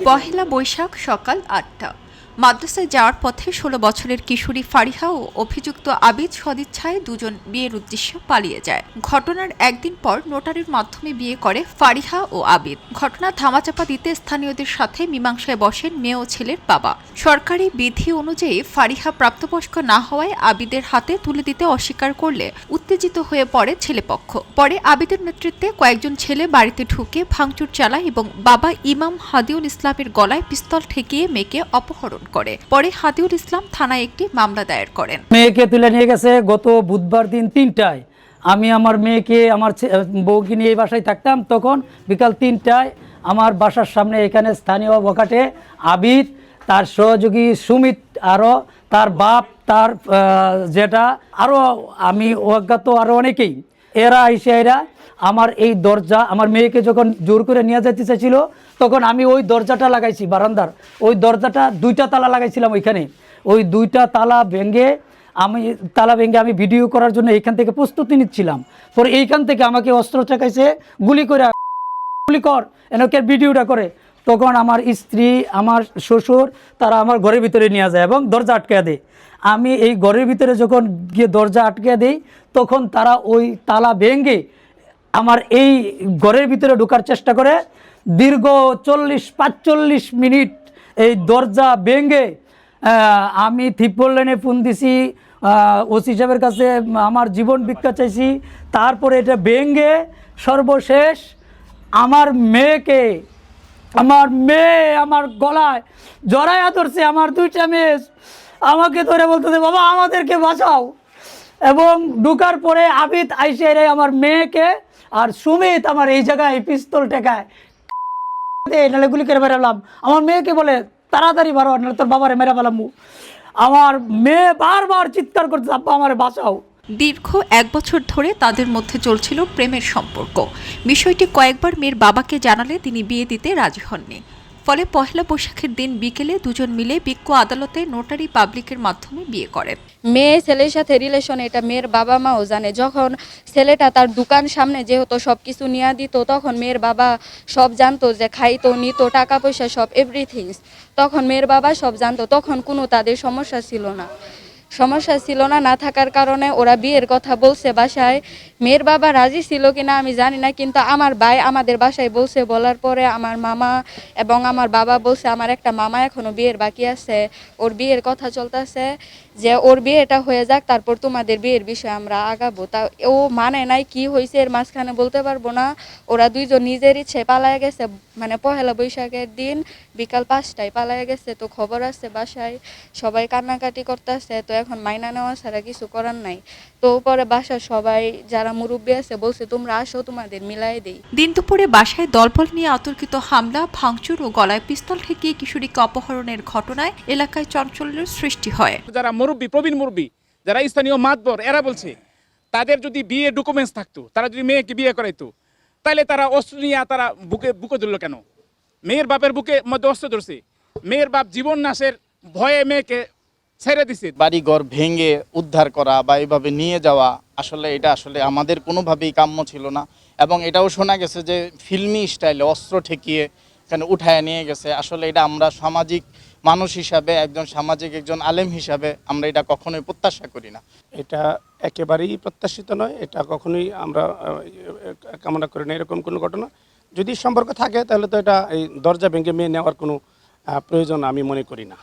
পহেলা বৈশাখ সকাল ৮টা। মাদ্রাসায় যাওয়ার পথে ১৬ বছরের কিশোরী ফারিহা ও অভিযুক্ত আবিদ সদিচ্ছায় দুজন বিয়ের উদ্দেশ্যে পালিয়ে যায়। ঘটনার একদিন পর নোটারির মাধ্যমে বিয়ে করে ফারিহা ও আবিদ। ঘটনা ধামাচাপা দিতে স্থানীয়দের সাথে মীমাংসায় বসেন মেয়ে ও ছেলের বাবা। সরকারি বিধি অনুযায়ী ফারিহা প্রাপ্তবয়স্ক না হওয়ায় আবিদের হাতে তুলে দিতে অস্বীকার করলে উত্তেজিত হয়ে পড়ে ছেলেপক্ষ। পরে আবিদের নেতৃত্বে কয়েকজন ছেলে বাড়িতে ঢুকে ভাঙচুর চালায় এবং বাবা ইমাম হাদিউল ইসলামের গলায় পিস্তল ঠেকিয়ে মেয়েকে অপহরণ করে। পরে হাদিউল ইসলাম থানায় একটি মামলা দায়ের করেন। মেয়েকে তুলে নিয়ে গেছে গত বুধবার দিন ৩টায়। আমি আমার মেয়েকে আমার বউকে নিয়ে এই বাসায় থাকতাম, তখন বিকাল ৩টায় আমার বাসার সামনে এখানে স্থানীয় বখাটে আবিদ, তার সহযোগী সুমিত, আরও তার বাপ, তার যেটা আরও আমি অজ্ঞাত আরও অনেকেই, এরা আমার এই দরজা, আমার মেয়েকে যখন জোর করে নিয়ে যেতে চাইছিল তখন আমি ওই দরজাটা লাগাইছি, বারান্দার ওই দরজাটা 2টা তালা লাগাইছিলাম ওইখানে। ওই 2টা তালা ভেঙে আমি ভিডিও করার জন্য এইখান থেকে প্রস্তুতি নিচ্ছিলাম। পরে এইখান থেকে আমাকে অস্ত্র চাকাইছে, গুলি কর এনেকে ভিডিওটা করে। তখন আমার স্ত্রী, আমার শ্বশুর, তারা আমার ঘরের ভিতরে নিয়ে যায় এবং দরজা আটকে দেয়। আমি এই ঘরের ভিতরে যখন গিয়ে দরজা আটকে দিই তখন তারা ওই তালা ভেঙে আমার এই ঘরের ভিতরে ঢোকার চেষ্টা করে। দীর্ঘ 40-45 মিনিট এই দরজা ভেঙে আমি 3 লাইনে ফোন দিছি, ওসি সাহেবের কাছে আমার জীবন ভিক্ষা চাইছি। তারপরে এটা ভেঙে সর্বশেষ আমার মেয়ে আমার গলায় জড়াইয়া ধরছে। আমার 2টা মেয়ে আমাকে ধরে বলতেছে, বাবা আমাদেরকে বাঁচাও। এবং ঢুকার পরে আবিদ আইসে আমার মেয়েকে আর সুমিত আমার এই জায়গায় পিস্তল টেকায়, নাহলে গুলি করে বেরালাম। আমার মেয়েকে বলে তাড়াতাড়ি বাড়ো, নাহলে তোর বাবারে মেরে ফেলাম। আমার মেয়ে বারবার চিৎকার করছে, আব্বা আমারে বাঁচাও। দীর্ঘ 1 বছর ধরে তাদের মধ্যে চলছিল প্রেমের সম্পর্ক। বিষয়টি কয়েকবার মেয়ের বাবাকে জানালে তিনি বিয়ে দিতে রাজি হননি। ফলে পহেলা বৈশাখের দিন বিকেলে দুজন মিলে বিজ্ঞ আদালতে নোটারি পাবলিকের মাধ্যমে বিয়ে করেন। মেয়ে ছেলের সাথে রিলেশন এটা মেয়ের বাবা মাও জানে। যখন ছেলেটা তার দোকান সামনে যেহেতু সব কিছু নিয়ে দিত, তখন মেয়ের বাবা সব জানতো, যে খাইতো নিত টাকা পয়সা সব এভরিথিংস, তখন মেয়ের বাবা সব জানতো। তখন কোনো তাদের সমস্যা ছিল না। না থাকার কারণে ওরা বিয়ের কথা বলছে বাসায়। মেয়ের বাবা রাজি ছিল কিনা আমি জানি না, কিন্তু আমার ভাই আমাদের বাসায় বলছে। বলার পরে আমার মামা এবং আমার বাবা বলছে, আমার একটা মামা এখনো বিয়ের বাকি আছে, ওর বিয়ের কথা চলতেছে, যে ওর বিয়েটা হয়ে যাক, তারপর তোমাদের বিয়ের বিষয়ে আমরা আগাবো। তা ও মানে নাই, কি হয়েছে এর মাঝখানে বলতে পারবো না। ওরা দুইজন নিজের ইচ্ছে পালায় গেছে, মানে পহেলা বৈশাখের দিন বিকাল 5টায় পালায় গেছে। তো খবর আছে বাসায়, সবাই কান্নাকাটি করতেছে। তো এখন মাইনা নেওয়া ছাড়া কিছু করার নাই। তো পরে বাসার সবাই যারা মুরব্বী আছে বলছে, তোমরা আসো, তোমাদের মিলাই দেই। দিন দুপুরে বাসায় দলবল নিয়ে অতর্কিত হামলা, ভাঙচুর ও গলায় পিস্তল ঠেকিয়ে কিশোরীকে অপহরণের ঘটনায় এলাকায় চাঞ্চল্যের সৃষ্টি হয়। যারা মুরব্বী, প্রবীণ মুরব্বী, যারা স্থানীয় মাতবর, এরা বলছে তাদের যদি বিয়ে ডকুমেন্টস থাকতো, তারা যদি মেয়েকে বিয়ে করাইতো, তাহলে তারা অস্ত্র নিয়ে তারা বুকে ধরলো কেন? মেয়ের বাপের বুকে মধ্যে অস্ত্র ধরছে। মেয়ের বাপ জীবন নাশের ভয়ে মেয়েকে ছেড়ে দিছে। বাড়িঘর ভেঙে উদ্ধার করা বা এইভাবে নিয়ে যাওয়া, এটা আমাদের কোনোভাবেই কাম্য ছিল না। এবং এটাও শোনা গেছে যে ফিল্মি স্টাইলে অস্ত্র ঠেকিয়ে এখানে উঠায় নিয়ে গেছে। এটা আমরা সামাজিক মানুষ হিসাবে, একজন আলেম হিসাবে আমরা এটা কখনোই প্রত্যাশা করি না। এটা একেবারেই প্রত্যাশিত নয়, এটা কখনোই আমরা কামনা করি না এরকম কোনো ঘটনা। যদি সম্পর্ক থাকে তাহলে তো এটা এই দরজা ভেঙে মেয়ে নেওয়ার কোনো প্রয়োজন আমি মনে করি না।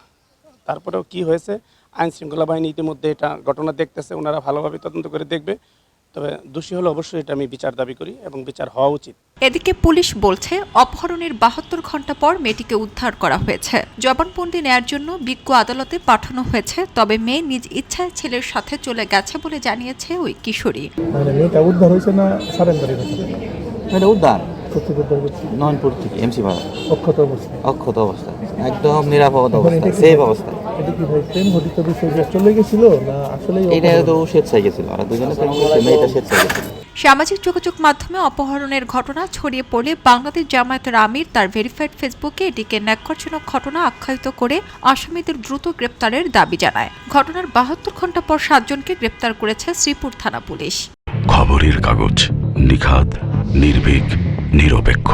তারপরেও কি হয়েছে, আইন শৃঙ্খলা বাহিনী ইতিমধ্যে এটা ঘটনা দেখতেছে, ওনারা ভালোভাবে তদন্ত করে দেখবে। তবে দোষী হলে অবশ্যই এটা আমি বিচার দাবি করি এবং বিচার হওয়া উচিত। এদিকে পুলিশ বলছে, অপহরণের 72 ঘণ্টা পর মেয়েটিকে উদ্ধার করা হয়েছে। জবানবন্দি নেয়ার জন্য বিজ্ঞ আদালতে পাঠানো হয়েছে। তবে মেয়ে নিজ ইচ্ছায় ছেলের সাথে চলে গেছে বলে জানিয়েছে ওই কিশোরী। মেয়েটা উদ্ধার হয়েছে না সারেন্ডার হয়েছে? এটা উদ্ধার নয়নপুর থেকে এমসি ভাড়া, অক্ষত অবস্থা, একদম নিরাপদ অবস্থা, সেফ অবস্থা। এটা কি ভাই প্রেম ঘটিত বিষয়, চলে গেছিল না আসলে? এটা তো স্বেচ্ছায় গেছিল, আর দুজনে প্রেম করছে, মেয়েটা স্বেচ্ছায় গেছিল। সামাজিক যোগাযোগ মাধ্যমে অপহরণের ঘটনা ছড়িয়ে পড়লে বাংলাদেশ জামায়াতের আমির তার ভেরিফাইড ফেসবুকে এটিকে ন্যাক্কারজনক ঘটনা আখ্যায়িত করে আসামিদের দ্রুত গ্রেপ্তারের দাবি জানায়। ঘটনার 72 ঘণ্টা পর 7 জনকে গ্রেপ্তার করেছে শ্রীপুর থানা পুলিশ। খবরের কাগজ, নিখাত, নির্ভীক, নিরপেক্ষ।